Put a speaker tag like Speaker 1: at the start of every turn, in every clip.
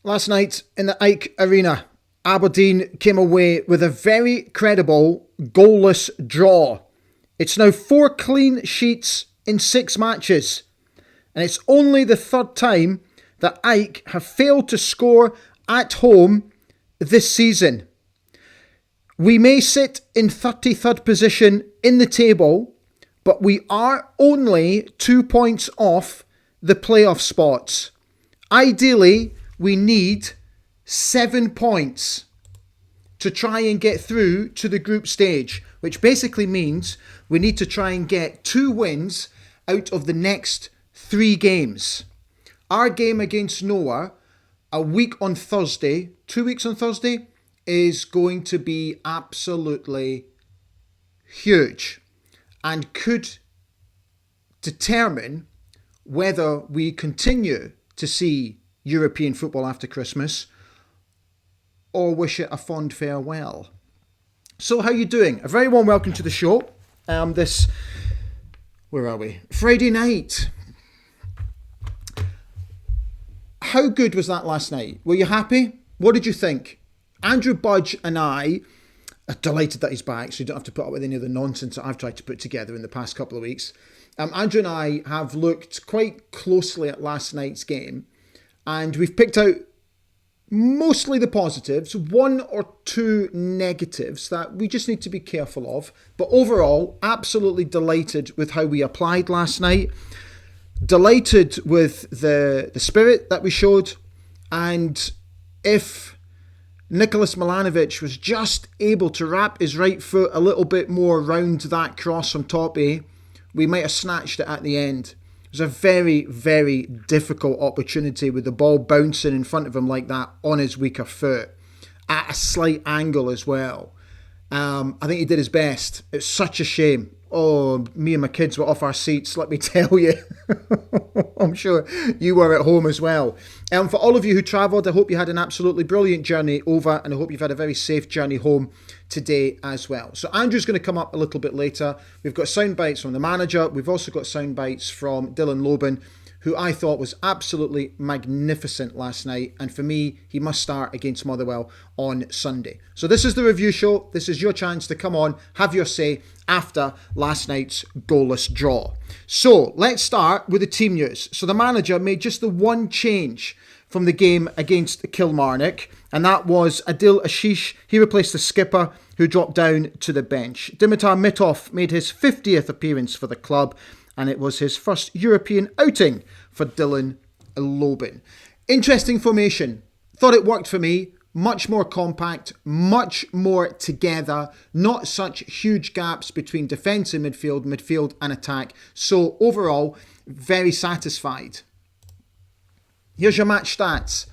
Speaker 1: Last night in the AEK Arena, Aberdeen came away with a very credible goalless draw. It's now 4 clean sheets in 6 matches, and it's only the third time that AEK have failed to score at home this season. We may sit in 33rd position in the table, but we are only 2 points off the playoff spots. Ideally, we need 7 points to try and get through to the group stage, which basically means we need to try and get 2 wins out of the next 3 games. Our game against Noah, a week on Thursday, 2 weeks on Thursday, is going to be absolutely huge and could determine whether we continue to see European football after Christmas or wish it a fond farewell. So how are you doing? A very warm welcome to the show. Where are we? Friday night. How good was that last night? Were you happy? What did you think? Andrew Budge and I are delighted that he's back, so you don't have to put up with any of the nonsense that I've tried to put together in the past couple of weeks. Andrew and I have looked quite closely at last night's game, and we've picked out mostly the positives, 1 or 2 negatives that we just need to be careful of. But overall, absolutely delighted with how we applied last night. Delighted with the spirit that we showed. And if Nicholas Milanovic was just able to wrap his right foot a little bit more round that cross from Toppy, we might have snatched it at the end. It was a very, very difficult opportunity with the ball bouncing in front of him like that on his weaker foot at a slight angle as well. I think he did his best. It's such a shame. Oh, me and my kids were off our seats, let me tell you. I'm sure you were at home as well. For all of you who travelled, I hope you had an absolutely brilliant journey over, and I hope you've had a very safe journey home today as well. So Andrew's going to come up a little bit later. We've got sound bites from the manager. We've also got sound bites from Dylan Lobban, who I thought was absolutely magnificent last night. And for me, he must start against Motherwell on Sunday. So this is the review show. This is your chance to come on, have your say after last night's goalless draw. So let's start with the team news. So the manager made just the one change from the game against Kilmarnock, and that was Adil Ashish. He replaced the skipper, who dropped down to the bench. Dimitar Mitov made his 50th appearance for the club, and it was his first European outing for Dylan Lobban. Interesting formation. Thought it worked for me. Much more compact, much more together, not such huge gaps between defence and midfield and attack. So overall, very satisfied. Here's your match stats.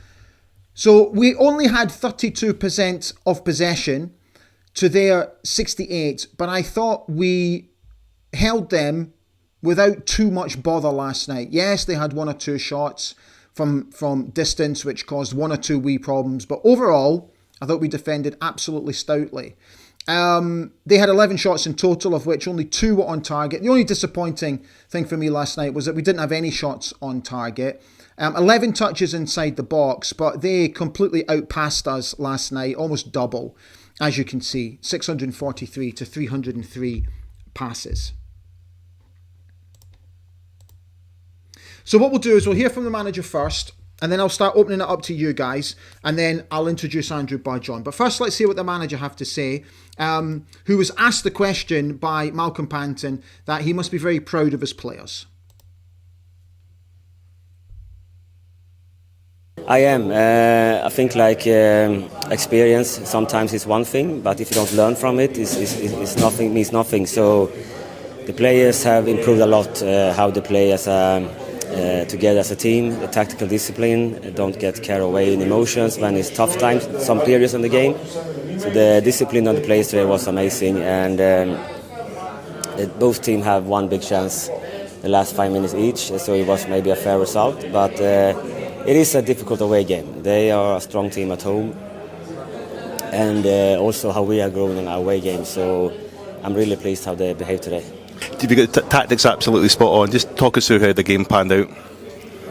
Speaker 1: So we only had 32% of possession to their 68, but I thought we held them without too much bother last night. Yes, they had 1 or 2 shots from distance, which caused 1 or 2 wee problems. But overall, I thought we defended absolutely stoutly. They had 11 shots in total, of which only 2 were on target. The only disappointing thing for me last night was that we didn't have any shots on target. 11 touches inside the box, but they completely outpassed us last night, almost double, as you can see, 643 to 303 passes. So what we'll do is we'll hear from the manager first, and then I'll start opening it up to you guys, and then I'll introduce Andrew Budge on. But first, let's hear what the manager have to say, who was asked the question by Malcolm Panton that he must be very proud of his players.
Speaker 2: I am. I think experience sometimes is one thing, but if you don't learn from it, it's nothing, means nothing. So the players have improved a lot, how they play together as a team, the tactical discipline, don't get carried away in emotions when it's tough times, some periods in the game. So the discipline of the players today was amazing, and both teams have one big chance the last 5 minutes each, so it was maybe a fair result, but it is a difficult away game. They are a strong team at home, and also how we are growing in our away game, so I'm really pleased how they behaved today.
Speaker 3: Did you get tactics absolutely spot on? Just talk us through how the game panned out.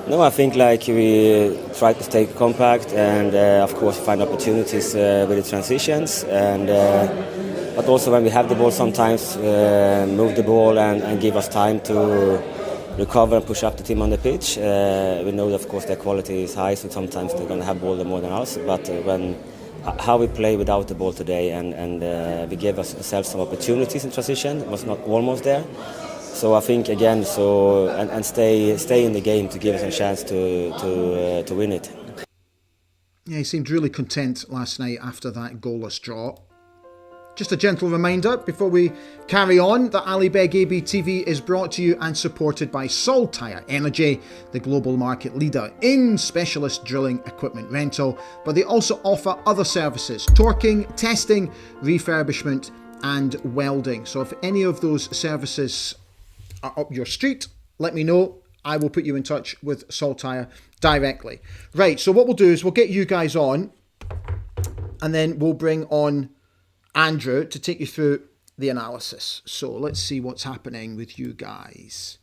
Speaker 2: No, I think like we try to stay compact and of course find opportunities with the transitions and but also when we have the ball sometimes move the ball and give us time to recover and push up the team on the pitch. We know that of course their quality is high, so sometimes they're going to have ball more than us, but when how we play without the ball today and we gave ourselves some opportunities in transition, it was not almost there. So I think again, and stay in the game to give us a chance to win it.
Speaker 1: Yeah, he seemed really content last night after that goalless draw. Just a gentle reminder before we carry on that Ali Beg AB TV is brought to you and supported by Saltire Energy, the global market leader in specialist drilling equipment rental, but they also offer other services: torquing, testing, refurbishment and welding. So if any of those services are up your street, let me know. I will put you in touch with Saltire directly. Right, so what we'll do is we'll get you guys on and then we'll bring on Andrew to take you through the analysis. So let's see what's happening with you guys.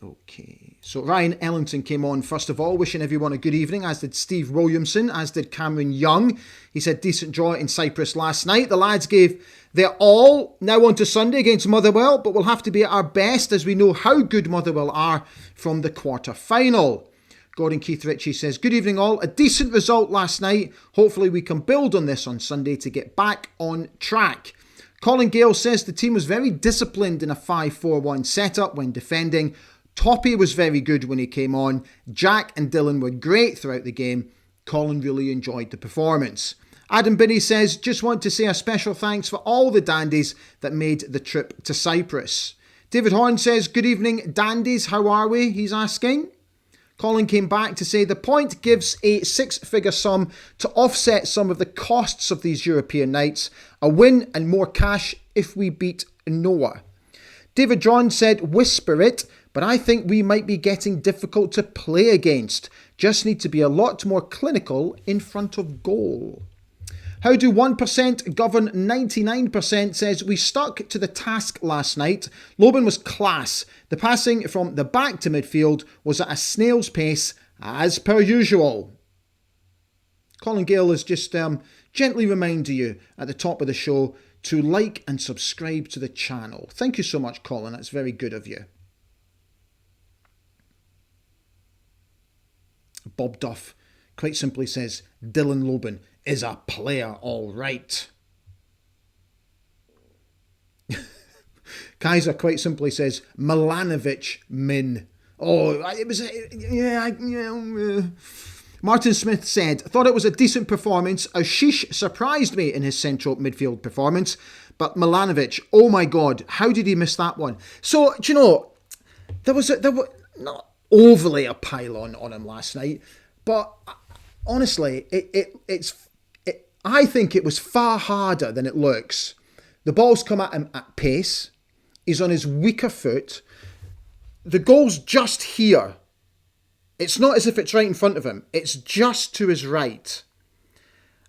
Speaker 1: Okay, so Ryan Ellington came on first of all, wishing everyone a good evening, as did Steve Williamson, as did Cameron Young. He said decent draw in Cyprus last night. The lads gave their all. Now on to Sunday against Motherwell, but we'll have to be at our best as we know how good Motherwell are from the quarter-final. Gordon Keith Ritchie says, good evening all, a decent result last night. Hopefully we can build on this on Sunday to get back on track. Colin Gale says the team was very disciplined in a 5-4-1 setup when defending. Toppy was very good when he came on. Jack and Dylan were great throughout the game. Colin really enjoyed the performance. Adam Binney says, just want to say a special thanks for all the dandies that made the trip to Cyprus. David Horn says, good evening dandies, how are we? He's asking. Colin came back to say the point gives a 6-figure sum to offset some of the costs of these European nights. A win and more cash if we beat Noah. David John said, whisper it, but I think we might be getting difficult to play against. Just need to be a lot more clinical in front of goal. How do 1% govern 99% says, we stuck to the task last night. Loban was class. The passing from the back to midfield was at a snail's pace as per usual. Colin Gale is just gently reminding you at the top of the show to like and subscribe to the channel. Thank you so much, Colin. That's very good of you. Bob Duff quite simply says, Dylan Loban is a player, all right. Kaiser quite simply says, Milanovic min. Oh, it was, Martin Smith said, thought it was a decent performance. Ashish surprised me in his central midfield performance. But Milanovic, oh my God, how did he miss that one? So, do you know, there was not overly a pile on him last night, but honestly, I think it was far harder than it looks. The ball's come at him at pace. He's on his weaker foot. The goal's just here. It's not as if it's right in front of him. It's just to his right.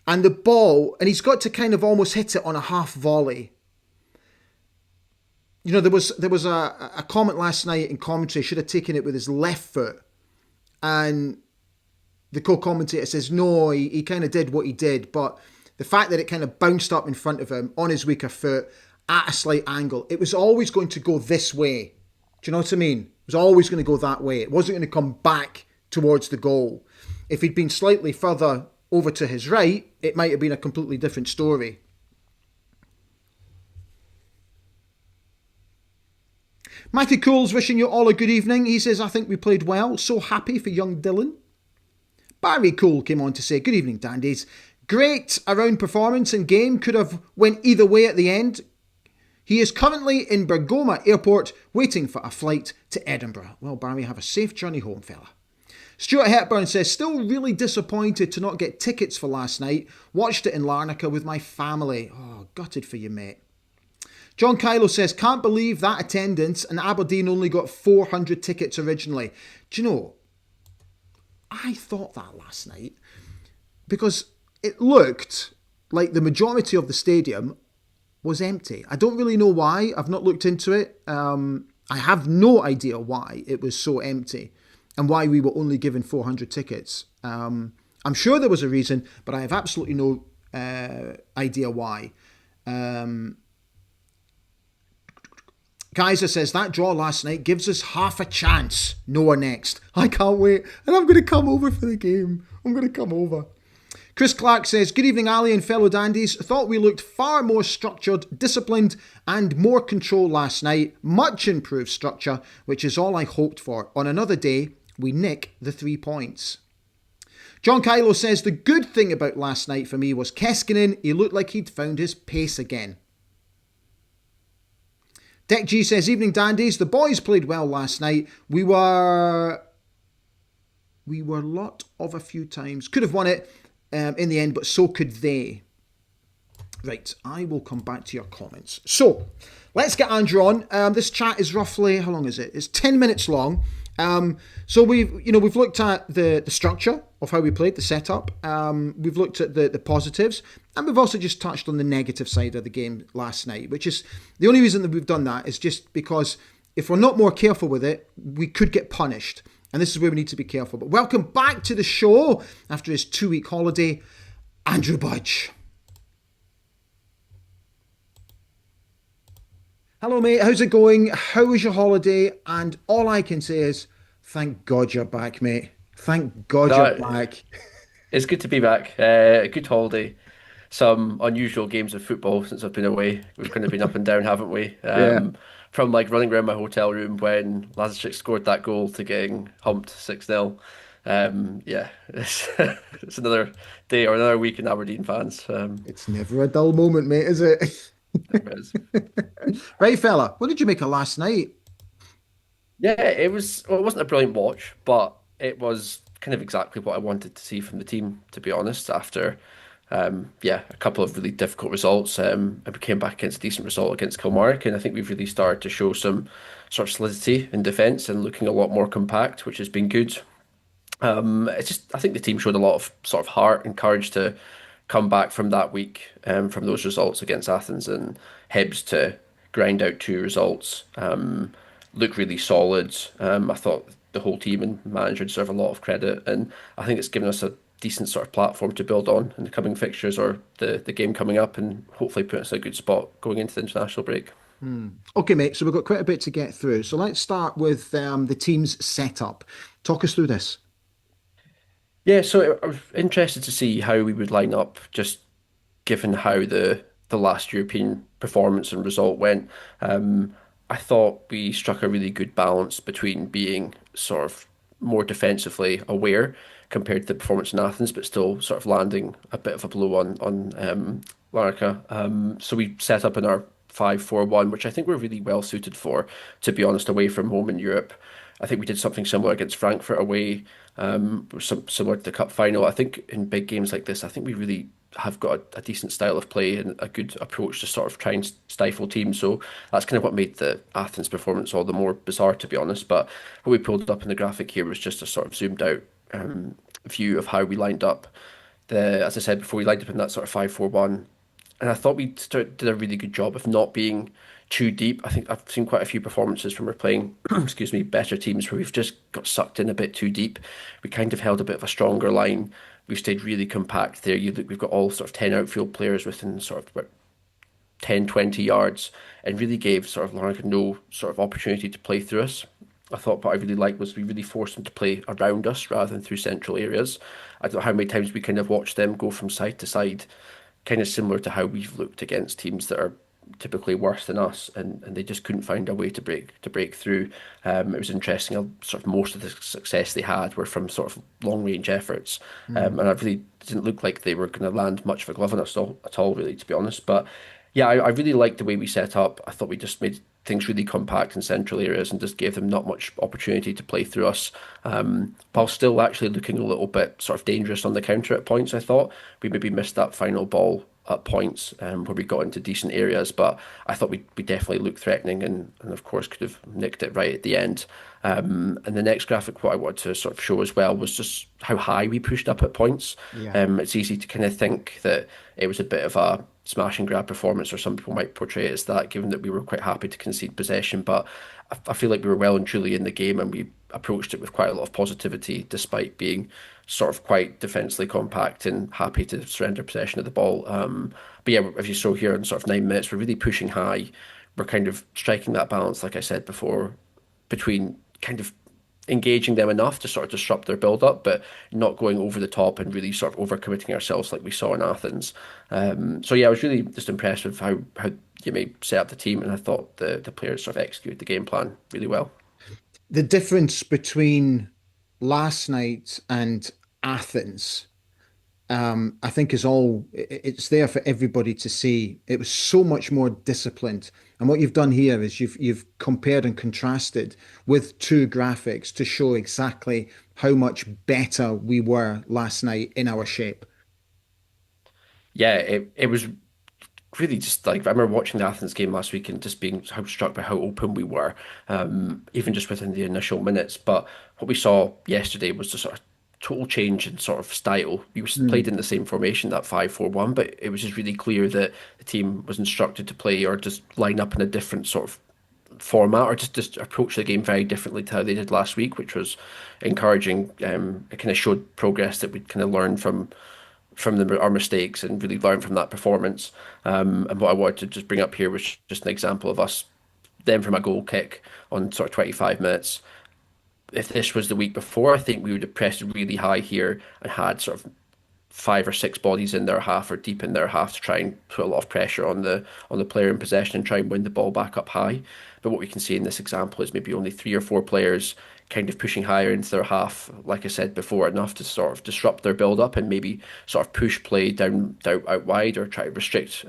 Speaker 1: And the ball, and he's got to kind of almost hit it on a half volley. You know, there was a comment last night in commentary, should have taken it with his left foot. And the co-commentator says, no, he kind of did what he did. But the fact that it kind of bounced up in front of him on his weaker foot at a slight angle, it was always going to go this way. Do you know what I mean? It was always going to go that way. It wasn't going to come back towards the goal. If he'd been slightly further over to his right, it might have been a completely different story. Matthew Coole's wishing you all a good evening. He says, I think we played well. So happy for young Dylan. Barry Coole came on to say, good evening, dandies. Great around performance and game. Could have went either way at the end. He is currently in Bergoma Airport waiting for a flight to Edinburgh. Well, Barry, have a safe journey home, fella. Stuart Hepburn says, still really disappointed to not get tickets for last night. Watched it in Larnaca with my family. Oh, gutted for you, mate. John Kylo says, can't believe that attendance, and Aberdeen only got 400 tickets originally. Do you know, I thought that last night because it looked like the majority of the stadium was empty. I don't really know why. I've not looked into it. I have no idea why it was so empty and why we were only given 400 tickets. I'm sure there was a reason, but I have absolutely no idea why. Kaiser says that draw last night gives us half a chance. Noah next. I can't wait. And I'm going to come over for the game. I'm going to come over. Chris Clark says, good evening, Ali and fellow dandies. Thought we looked far more structured, disciplined, and more control last night. Much improved structure, which is all I hoped for. On another day, we nick the 3 points. John Kylo says, the good thing about last night for me was Keskinen. He looked like he'd found his pace again. Deck G says, evening dandies. The boys played well last night. We were lot of a few times. Could have won it in the end, but so could they. Right, I will come back to your comments. So, let's get Andrew on. This chat is roughly, how long is it? It's 10 minutes long. So we've looked at the structure of how we played, the setup. We've looked at the positives, and we've also just touched on the negative side of the game last night, which is the only reason that we've done that is just because if we're not more careful with it, we could get punished. And this is where we need to be careful. But welcome back to the show after his 2-week holiday, Andrew Budge. Hello, mate. How's it going? How was your holiday? And all I can say is, thank God you're back, mate. Thank God you're back.
Speaker 3: It's good to be back. A good holiday. Some unusual games of football since I've been away. We've kind of been up and down, haven't we?
Speaker 1: Yeah.
Speaker 3: From like running around my hotel room when Lazarchuk scored that goal to getting humped 6-0. Yeah, it's another day or another week in Aberdeen fans.
Speaker 1: It's never a dull moment, mate, is it?
Speaker 3: It is.
Speaker 1: Right, fella. What did you make of last night?
Speaker 3: Yeah, it was. Well, it wasn't a brilliant watch, but it was kind of exactly what I wanted to see from the team, to be honest. After, a couple of really difficult results, and we came back against a decent result against Kilmarnock, and I think we've really started to show some sort of solidity in defence and looking a lot more compact, which has been good. It's just I think the team showed a lot of sort of heart and courage to come back from that week, from those results against Athens and Hibs to grind out 2 results. Look really solid. I thought the whole team and manager deserve a lot of credit, and I think it's given us a decent sort of platform to build on in the coming fixtures or the game coming up, and hopefully put us in a good spot going into the international break.
Speaker 1: Okay, mate. So we've got quite a bit to get through. So let's start with the team's setup. Talk us through this.
Speaker 3: Yeah, so I was interested to see how we would line up, just given how the last European performance and result went. I thought we struck a really good balance between being sort of more defensively aware compared to the performance in Athens, but still sort of landing a bit of a blow on Larnaca. So we set up in our 5-4-1, which I think we're really well suited for, to be honest, away from home in Europe. I think we did something similar against Frankfurt away, similar to the cup final. I think in big games like this, I think we really have got a decent style of play and a good approach to sort of try and stifle teams. So that's kind of what made the Athens performance all the more bizarre, to be honest. But what we pulled up in the graphic here was just a sort of zoomed out view of how we lined up. As I said before, we lined up in that sort of 5-4-1, and I thought we did a really good job of not being too deep. I think I've seen quite a few performances when we're playing, excuse me, better teams where we've just got sucked in a bit too deep. We kind of held a bit of a stronger line. We've stayed really compact there. You look, we've got all sort of 10 outfield players within sort of about 10, 20 yards, and really gave sort of Larnaca no sort of opportunity to play through us. I thought what I really liked was we really forced them to play around us rather than through central areas. I don't know how many times we kind of watched them go from side to side, kind of similar to how we've looked against teams that are typically worse than us, and they just couldn't find a way to break through. It was interesting. Sort of most of the success they had were from sort of long range efforts, and I really didn't look like they were going to land much of a glove on us at all, really, to be honest. But yeah, I really liked the way we set up. I thought we just made things really compact in central areas and just gave them not much opportunity to play through us, while still actually looking a little bit sort of dangerous on the counter at points. I thought we maybe missed that final ball at points, where we got into decent areas, but I thought we definitely looked threatening, and of course could have nicked it right at the end. And the next graphic, what I wanted to sort of show as well, was just how high we pushed up at points.
Speaker 1: Yeah.
Speaker 3: It's easy to kind of think that it was a bit of a smash and grab performance, or some people might portray it as that, given that we were quite happy to concede possession. But I feel like we were well and truly in the game, and we approached it with quite a lot of positivity, despite being sort of quite defensively compact and happy to surrender possession of the ball. But yeah, as you saw here in sort of 9 minutes, we're really pushing high. We're kind of striking that balance, like I said before, between kind of engaging them enough to sort of disrupt their build up, but not going over the top and really sort of overcommitting ourselves like we saw in Athens. So yeah, I was really just impressed with how you may set up the team, and I thought the players sort of executed the game plan really well.
Speaker 1: The difference between last night and Athens, I think is it's there for everybody to see. It was so much more disciplined. And what you've done here is you've compared and contrasted with two graphics to show exactly how much better we were last night in our shape.
Speaker 3: Yeah, it was really just like I remember watching the Athens game last week and just being how struck by how open we were, even just within the initial minutes. But what we saw yesterday was the sort of total change in sort of style. We played
Speaker 1: Mm,
Speaker 3: in the same formation, that 5-4-1, but it was just really clear that the team was instructed to play or just line up in a different sort of format, or just approach the game very differently to how they did last week, which was encouraging. It kind of showed progress that we'd kind of learned from our mistakes and really learn from that performance. And what I wanted to just bring up here was just an example of us then from a goal kick on sort of 25 minutes. If this was the week before, I think we would have pressed really high here and had sort of 5 or 6 bodies in their half or deep in their half to try and put a lot of pressure on the player in possession and try and win the ball back up high. But what we can see in this example is maybe only 3 or 4 players kind of pushing higher into their half, like I said before, enough to sort of disrupt their build up and maybe sort of push play down out wide, or try to restrict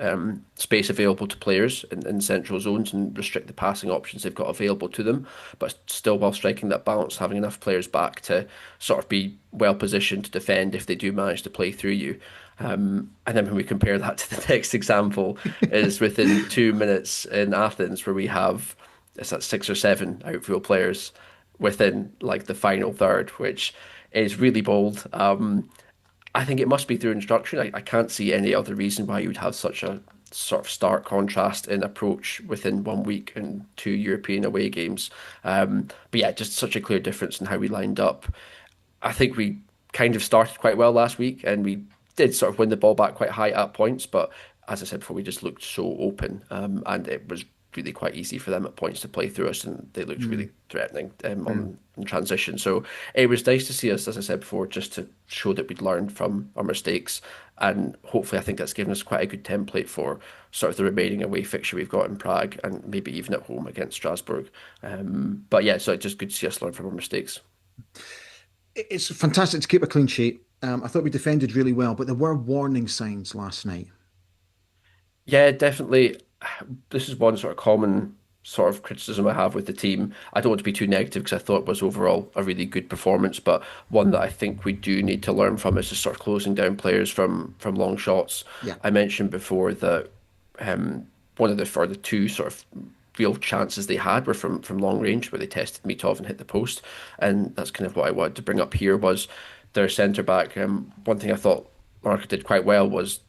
Speaker 3: space available to players in central zones and restrict the passing options they've got available to them, but still while striking that balance, having enough players back to sort of be well positioned to defend if they do manage to play through you. And then when we compare that to the next example, is within 2 minutes in Athens, where we have it's that 6 or 7 outfield players within like the final third, which is really bold. I think it must be through instruction. I can't see any other reason why you would have such a sort of stark contrast in approach within 1 week and 2 European away games. But yeah, just such a clear difference in how we lined up. I think we kind of started quite well last week, and we did sort of win the ball back quite high at points. But as I said before, we just looked so open, and it was really quite easy for them at points to play through us, and they looked
Speaker 1: mm,
Speaker 3: really threatening
Speaker 1: mm.
Speaker 3: on in transition. So it was nice to see us, as I said before, just to show that we'd learned from our mistakes, and hopefully, I think that's given us quite a good template for sort of the remaining away fixture we've got in Prague, and maybe even at home against Strasbourg. But yeah, so it's just good to see us learn from our mistakes.
Speaker 1: It's fantastic to keep a clean sheet. I thought we defended really well, but there were warning signs last night.
Speaker 3: Yeah, definitely. This is one sort of common sort of criticism I have with the team. I don't want to be too negative because I thought it was overall a really good performance, but one that I think we do need to learn from is just sort of closing down players from long shots.
Speaker 1: Yeah.
Speaker 3: I mentioned before that one of the two sort of real chances they had were from long range where they tested Mitov and hit the post, and that's kind of what I wanted to bring up here was their centre back. One thing I thought Larnaca did quite well was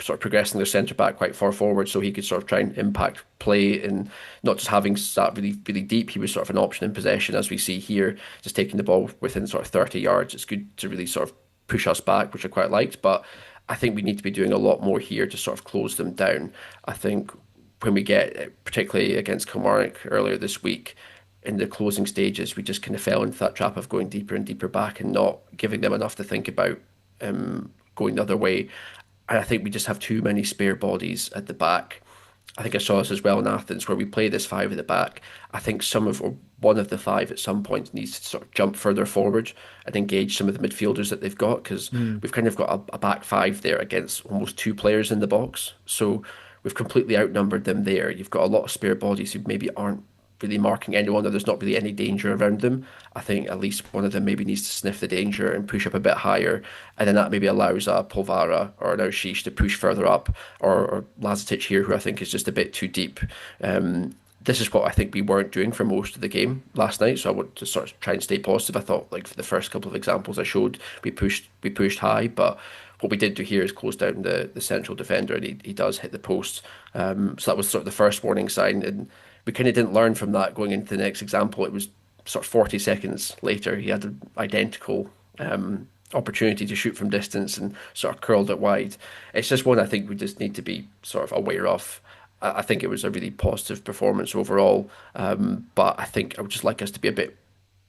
Speaker 3: sort of progressing their centre back quite far forward so he could sort of try and impact play, and not just having sat really deep. He was sort of an option in possession, as we see here, just taking the ball within sort of 30 yards. It's good to really sort of push us back, which I quite liked, but I think we need to be doing a lot more here to sort of close them down. I think when we get, particularly against Kilmarnock earlier this week, in the closing stages, we just kind of fell into that trap of going deeper and deeper back and not giving them enough to think about going the other way. And I think we just have too many spare bodies at the back. I think I saw this as well in Athens, where we play this five at the back. I think or one of the five at some point needs to sort of jump further forward and engage some of the midfielders that they've got, because
Speaker 1: Mm.
Speaker 3: we've kind of got a back five there against almost 2 players in the box. So we've completely outnumbered them there. You've got a lot of spare bodies who maybe aren't really marking anyone, or there's not really any danger around them. I think at least one of them maybe needs to sniff the danger and push up a bit higher, and then that maybe allows a Polvara or an Aushish to push further up, or Lazetic here, who I think is just a bit too deep. This is what I think we weren't doing for most of the game last night, so I want to sort of try and stay positive. I thought, like for the first couple of examples I showed, we pushed high, but what we did do here is close down the central defender, and he does hit the post. So that was sort of the first warning sign, and we kind of didn't learn from that going into the next example. It was sort of 40 seconds later, he had an identical opportunity to shoot from distance and sort of curled it wide. It's just one I think we just need to be sort of aware of. I think it was a really positive performance overall, but I think I would just like us to be a bit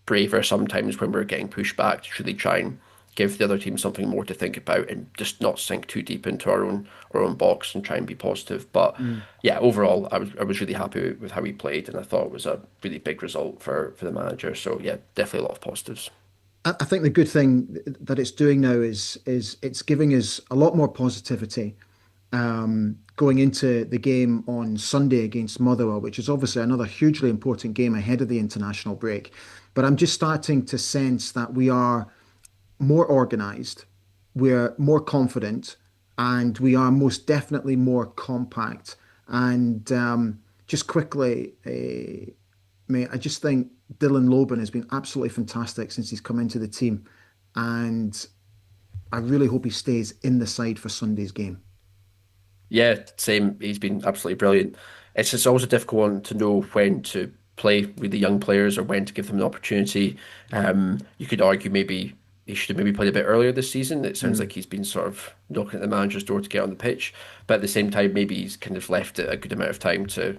Speaker 3: braver sometimes when we're getting pushed back, to really try and give the other team something more to think about and just not sink too deep into our own box and try and be positive. But yeah, overall, I was really happy with how he played, and I thought it was a really big result for the manager. So yeah, definitely a lot of positives.
Speaker 1: I think the good thing that it's doing now is it's giving us a lot more positivity going into the game on Sunday against Motherwell, which is obviously another hugely important game ahead of the international break. But I'm just starting to sense that we are more organised, we're more confident, and we are most definitely more compact. And just quickly, mate, I just think Dylan Loban has been absolutely fantastic since he's come into the team. And I really hope he stays in the side for Sunday's game.
Speaker 3: Yeah, same. He's been absolutely brilliant. It's just always a difficult one to know when to play with the young players or when to give them an opportunity. You could argue maybe he should have maybe played a bit earlier this season. It sounds like he's been sort of knocking at the manager's door to get on the pitch, but at the same time, maybe he's kind of left it a good amount of time to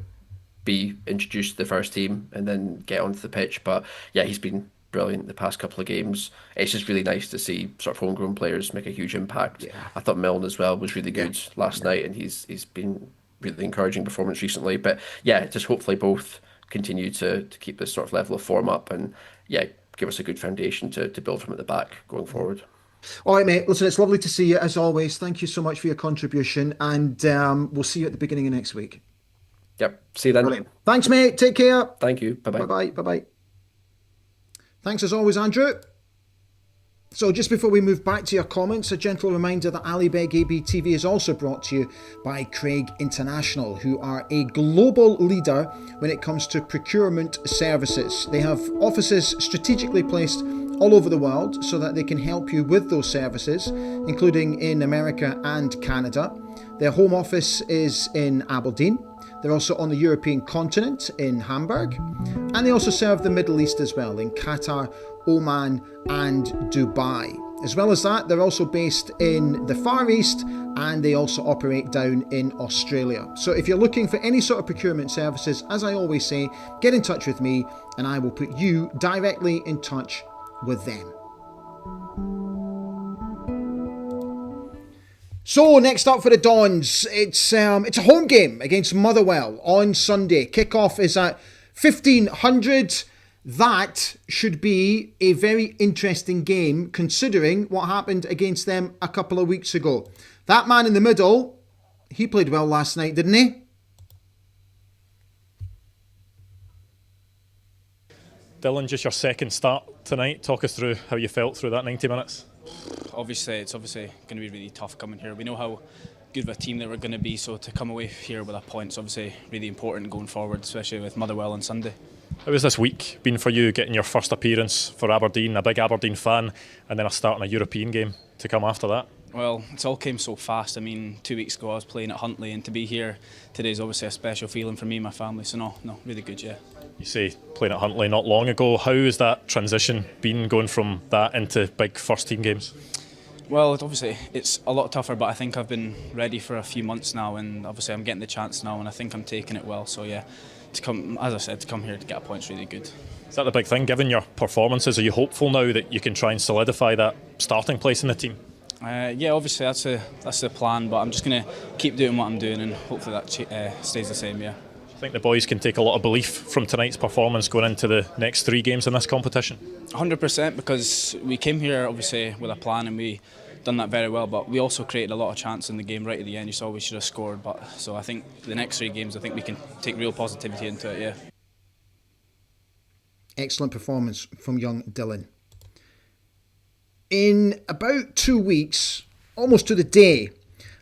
Speaker 3: be introduced to the first team and then get onto the pitch. But yeah, he's been brilliant the past couple of games. It's just really nice to see sort of homegrown players make a huge impact.
Speaker 1: Yeah.
Speaker 3: I thought Milne as well was really good last night, and he's been really encouraging performance recently. But yeah, just hopefully both continue to keep this sort of level of form up, and yeah, give us a good foundation to build from at the back going forward.
Speaker 1: All right, mate. Listen, it's lovely to see you as always. Thank you so much for your contribution, and we'll see you at the beginning of next week.
Speaker 3: Yep. See you then.
Speaker 1: Brilliant. Thanks, mate. Take care.
Speaker 3: Thank you. Bye bye.
Speaker 1: Bye bye. Bye bye. Thanks as always, Andrew. So just before we move back to your comments, a gentle reminder that Alibeg AB TV is also brought to you by Craig International, who are a global leader when it comes to procurement services. They have offices strategically placed all over the world so that they can help you with those services, including in America and Canada. Their home office is in Aberdeen. They're also on the European continent in Hamburg, and they also serve the Middle East as well, in Qatar, Oman and Dubai. As well as that, they're also based in the Far East, and they also operate down in Australia. So if you're looking for any sort of procurement services, as I always say, get in touch with me and I will put you directly in touch with them. So next up for the Dons, it's a home game against Motherwell on Sunday. Kickoff is at 1500. That should be a very interesting game considering what happened against them a couple of weeks ago. That man in the middle, he played well last night, didn't he?
Speaker 4: Dylan, just your second start tonight. Talk us through how you felt through that 90 minutes.
Speaker 5: It's obviously going to be really tough coming here. We know how good of a team that we're going to be, so to come away here with a point is obviously really important going forward, especially with Motherwell on Sunday.
Speaker 4: How has this week been for you, getting your first appearance for Aberdeen, a big Aberdeen fan, and then a start in a European game to come after that?
Speaker 5: Well, it's all came so fast. I mean, 2 weeks ago I was playing at Huntly, and to be here today is obviously a special feeling for me and my family, so no, really good, yeah.
Speaker 4: You say playing at Huntly not long ago. How has that transition been, going from that into big first team games?
Speaker 5: Well, obviously it's a lot tougher, but I think I've been ready for a few months now, and obviously I'm getting the chance now, and I think I'm taking it well. So yeah, to come here to get a point's really good.
Speaker 4: Is that the big thing? Given your performances, are you hopeful now that you can try and solidify that starting place in the team?
Speaker 5: Yeah, obviously that's the plan, but I'm just going to keep doing what I'm doing, and hopefully that stays the same. Yeah.
Speaker 4: I think the boys can take a lot of belief from tonight's performance going into the next 3 games in this competition. 100%,
Speaker 5: because we came here obviously with a plan and we done that very well, but we also created a lot of chance in the game right at the end. You saw we should have scored, but so I think the next 3 games I think we can take real positivity into it. Yeah.
Speaker 1: Excellent performance from young Dylan. In about 2 weeks, almost to the day,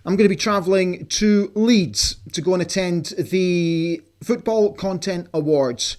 Speaker 1: I'm going to be travelling to Leeds to go and attend the Football Content Awards.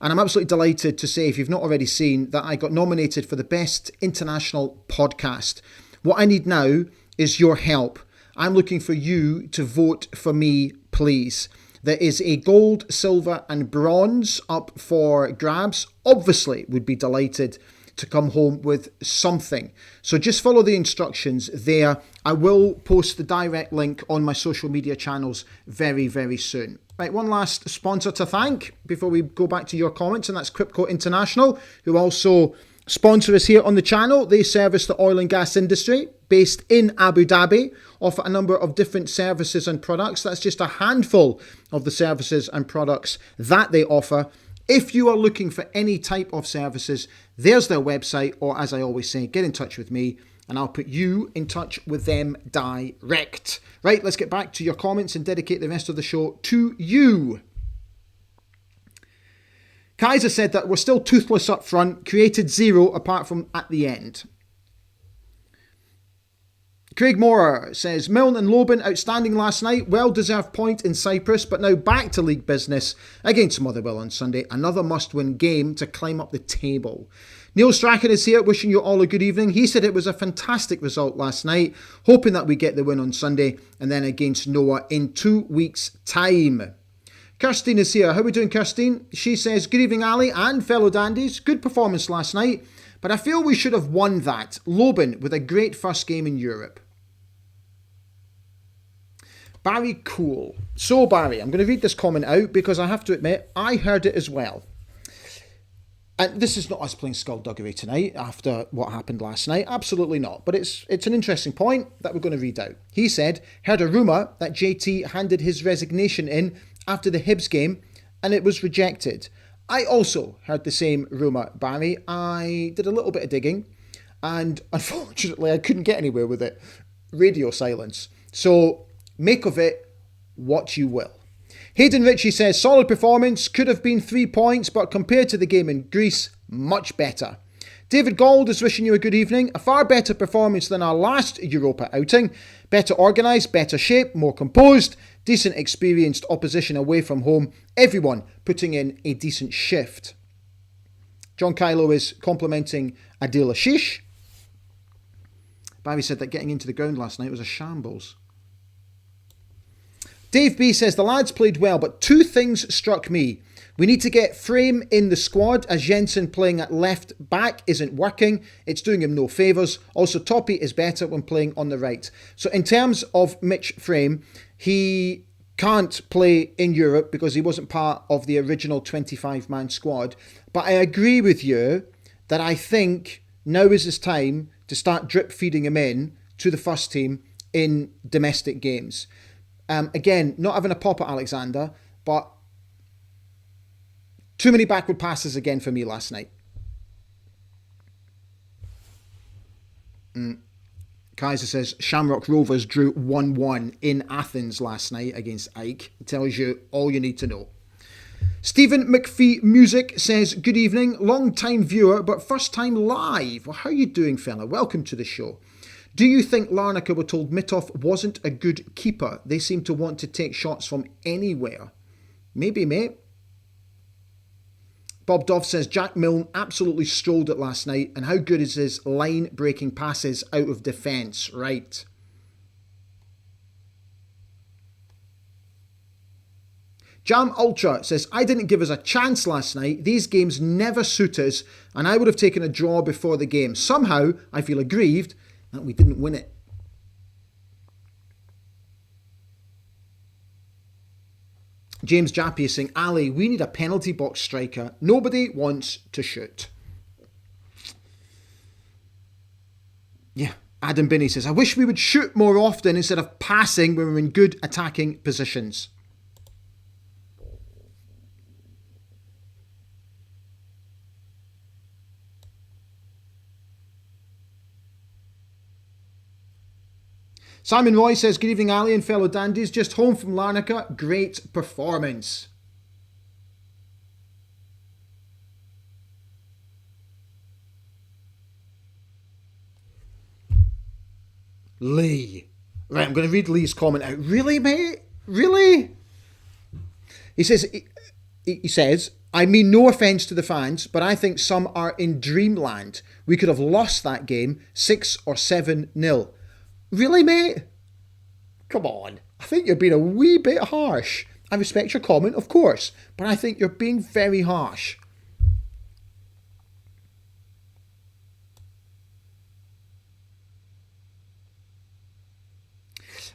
Speaker 1: And I'm absolutely delighted to say, if you've not already seen, that I got nominated for the Best International Podcast. What I need now is your help. I'm looking for you to vote for me, please. There is a gold, silver and bronze up for grabs. Obviously, would be delighted to come home with something. So just follow the instructions there. I will post the direct link on my social media channels very, very soon. Right, one last sponsor to thank before we go back to your comments, and that's Quipco International, who also sponsor us here on the channel. They service the oil and gas industry based in Abu Dhabi, offer a number of different services and products. That's just a handful of the services and products that they offer. If you are looking for any type of services, there's their website, or as I always say, get in touch with me and I'll put you in touch with them direct. Right, let's get back to your comments and dedicate the rest of the show to you. Kaiser said that we're still toothless up front, created zero apart from at the end. Craig Moore says, Milne and Loban outstanding last night, well-deserved point in Cyprus, but now back to league business against Motherwell on Sunday. Another must-win game to climb up the table. Neil Strachan is here, wishing you all a good evening. He said it was a fantastic result last night, hoping that we get the win on Sunday and then against Noah in 2 weeks' time. Kirstine is here. How are we doing, Kirstine? She says, good evening, Ali and fellow dandies. Good performance last night, but I feel we should have won that. Loban with a great first game in Europe. Barry Cool. So, Barry, I'm going to read this comment out because I have to admit, I heard it as well. And this is not us playing skullduggery tonight after what happened last night. Absolutely not. But it's an interesting point that we're going to read out. He said, heard a rumour that JT handed his resignation in after the Hibs game and it was rejected. I also heard the same rumour, Barry. I did a little bit of digging and unfortunately I couldn't get anywhere with it. Radio silence. So make of it what you will. Hayden Ritchie says, solid performance, could have been 3 points, but compared to the game in Greece, much better. David Gold is wishing you a good evening. A far better performance than our last Europa outing. Better organised, better shape, more composed, decent experienced opposition away from home. Everyone putting in a decent shift. John Kylo is complimenting Adil Ashish. Barry said that getting into the ground last night was a shambles. Dave B says, the lads played well, but 2 things struck me. We need to get Frame in the squad, as Jensen playing at left back isn't working. It's doing him no favours. Also, Toppy is better when playing on the right. So in terms of Mitch Frame, he can't play in Europe because he wasn't part of the original 25-man squad. But I agree with you that I think now is his time to start drip feeding him in to the first team in domestic games. Again, not having a pop at Alexander, but too many backward passes again for me last night. Kaiser says, Shamrock Rovers drew 1-1 in Athens last night against AEK. It tells you all you need to know. Stephen McPhee Music says, good evening, long time viewer, but first time live. Well, how are you doing, fella? Welcome to the show. Do you think Larnaca were told Mitov wasn't a good keeper? They seem to want to take shots from anywhere. Maybe, mate. Bob Dove says, Jack Milne absolutely strolled it last night. And how good is his line-breaking passes out of defence? Right. Jam Ultra says, I didn't give us a chance last night. These games never suit us. And I would have taken a draw before the game. Somehow, I feel aggrieved that we didn't win it. James Jappy is saying, Ali, we need a penalty box striker. Nobody wants to shoot. Yeah. Adam Binney says, I wish we would shoot more often instead of passing when we're in good attacking positions. Simon Roy says, good evening, Ali and fellow dandies. Just home from Larnaca. Great performance. Lee. Right, I'm going to read Lee's comment out. Really, mate? Really? He says, I mean no offence to the fans, but I think some are in dreamland. We could have lost that game 6 or 7-0. Really, mate? Come on. I think you're being a wee bit harsh. I respect your comment, of course, but I think you're being very harsh.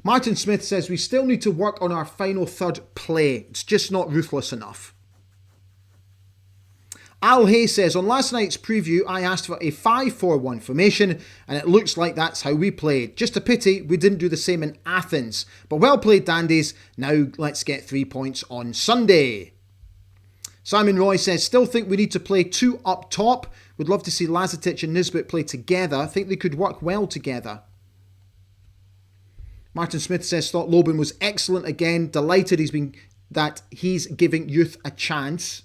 Speaker 1: Martin Smith says, we still need to work on our final third play. It's just not ruthless enough. Al Hay says, on last night's preview, I asked for a 5-4-1 formation, and it looks like that's how we played. Just a pity we didn't do the same in Athens. But well played, Dandies. Now let's get 3 points on Sunday. Simon Roy says, still think we need to play 2 up top. Would love to see Lazetic and Nisbet play together. Think they could work well together. Martin Smith says, thought Loban was excellent again. Delighted that he's giving youth a chance.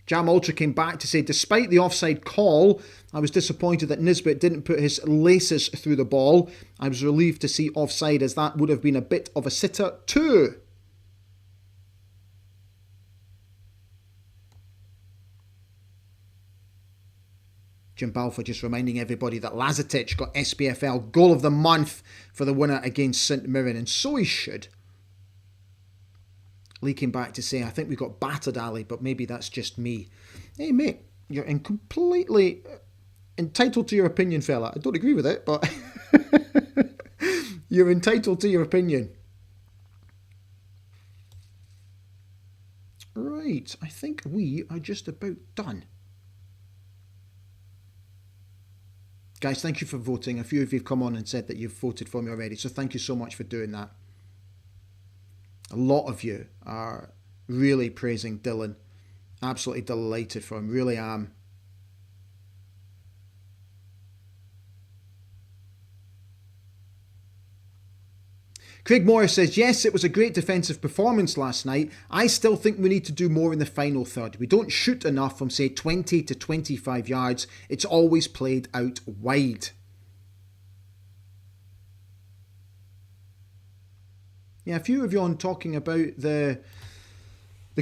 Speaker 1: Jam Ultra came back to say, despite the offside call, I was disappointed that Nisbet didn't put his laces through the ball. I was relieved to see offside, as that would have been a bit of a sitter too. Jim Balfour just reminding everybody that Lazetic got SPFL Goal of the Month for the winner against St Mirren, and so he should. Lee came back to say, I think we got battered, Ali, but maybe that's just me. Hey, mate, you're completely entitled to your opinion, fella. I don't agree with it, but you're entitled to your opinion. Right, I think we are just about done. Guys, thank you for voting. A few of you have come on and said that you've voted for me already, so thank you so much for doing that. A lot of you are really praising Dylan. Absolutely delighted for him. Really am. Craig Morris says, yes, it was a great defensive performance last night. I still think we need to do more in the final third. We don't shoot enough from, say, 20 to 25 yards. It's always played out wide. Yeah, a few of you on talking about the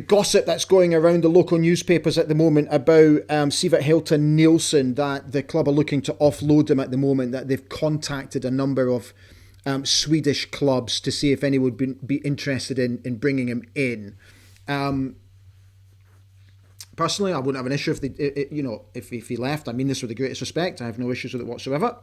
Speaker 1: gossip that's going around the local newspapers at the moment about Sivert Hilton Nielsen, that the club are looking to offload him at the moment, that they've contacted a number of Swedish clubs to see if anyone would be interested in bringing him in. Personally, I wouldn't have an issue if he left. I mean this with the greatest respect. I have no issues with it whatsoever.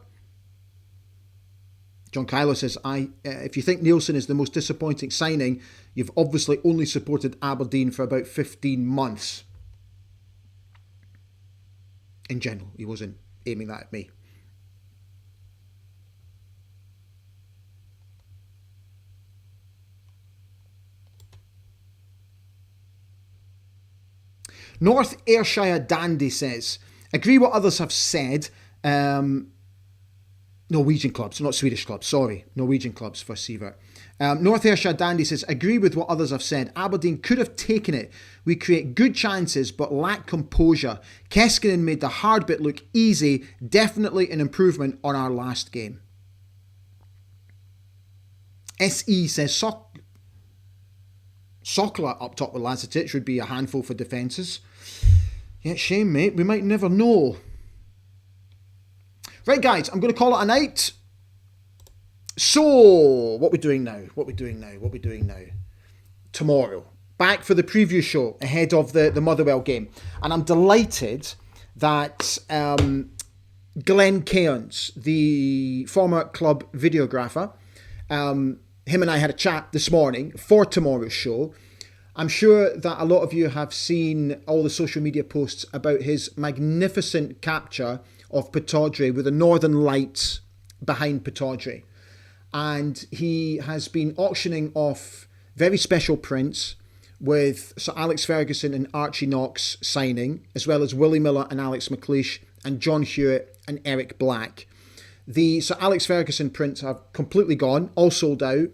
Speaker 1: John Kyler says, if you think Nielsen is the most disappointing signing, you've obviously only supported Aberdeen for about 15 months. In general, he wasn't aiming that at me. North Ayrshire Dandy says, agree what others have said. Norwegian clubs, not Swedish clubs, sorry. Norwegian clubs for Sivert. North Ayrshire Dandy says, agree with what others have said. Aberdeen could have taken it. We create good chances but lack composure. Keskinen made the hard bit look easy. Definitely an improvement on our last game. SE says, Sokla up top with Lazetic would be a handful for defences. Yeah, shame, mate. We might never know. Right, guys, I'm going to call it a night. So, what we're doing now? Tomorrow, back for the preview show ahead of the Motherwell game. And I'm delighted that Glenn Cairns, the former club videographer, him and I had a chat this morning for tomorrow's show. I'm sure that a lot of you have seen all the social media posts about his magnificent capture of Pittodrie with the Northern Lights behind Pittodrie. And he has been auctioning off very special prints with Sir Alex Ferguson and Archie Knox signing, as well as Willie Miller and Alex McLeish and John Hewitt and Eric Black. The Sir Alex Ferguson prints have completely gone, all sold out.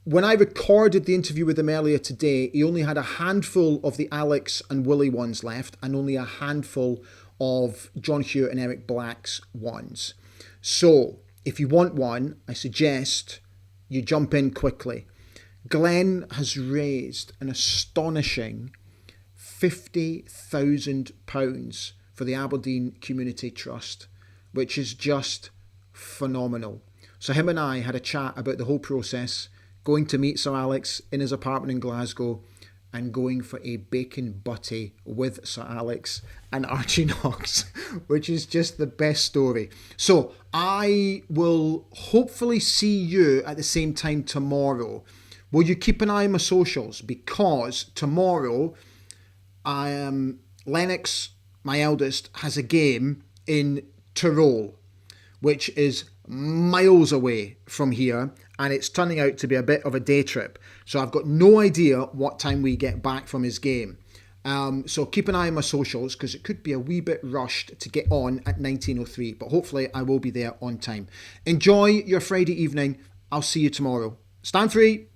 Speaker 1: When I recorded the interview with him earlier today, he only had a handful of the Alex and Willie ones left and only a handful of John Hewitt and Eric Black's ones. So, if you want one, I suggest you jump in quickly. Glenn has raised an astonishing £50,000 for the Aberdeen Community Trust, which is just phenomenal. So him and I had a chat about the whole process, going to meet Sir Alex in his apartment in Glasgow and going for a bacon butty with Sir Alex and Archie Knox, which is just the best story. So I will hopefully see you at the same time tomorrow. Will you keep an eye on my socials? Because tomorrow, Lennox, my eldest, has a game in Tyrol, which is miles away from here, and it's turning out to be a bit of a day trip. So I've got no idea what time we get back from his game. So keep an eye on my socials, because it could be a wee bit rushed to get on at 19:03, but hopefully I will be there on time. Enjoy your Friday evening. I'll see you tomorrow. Stand free.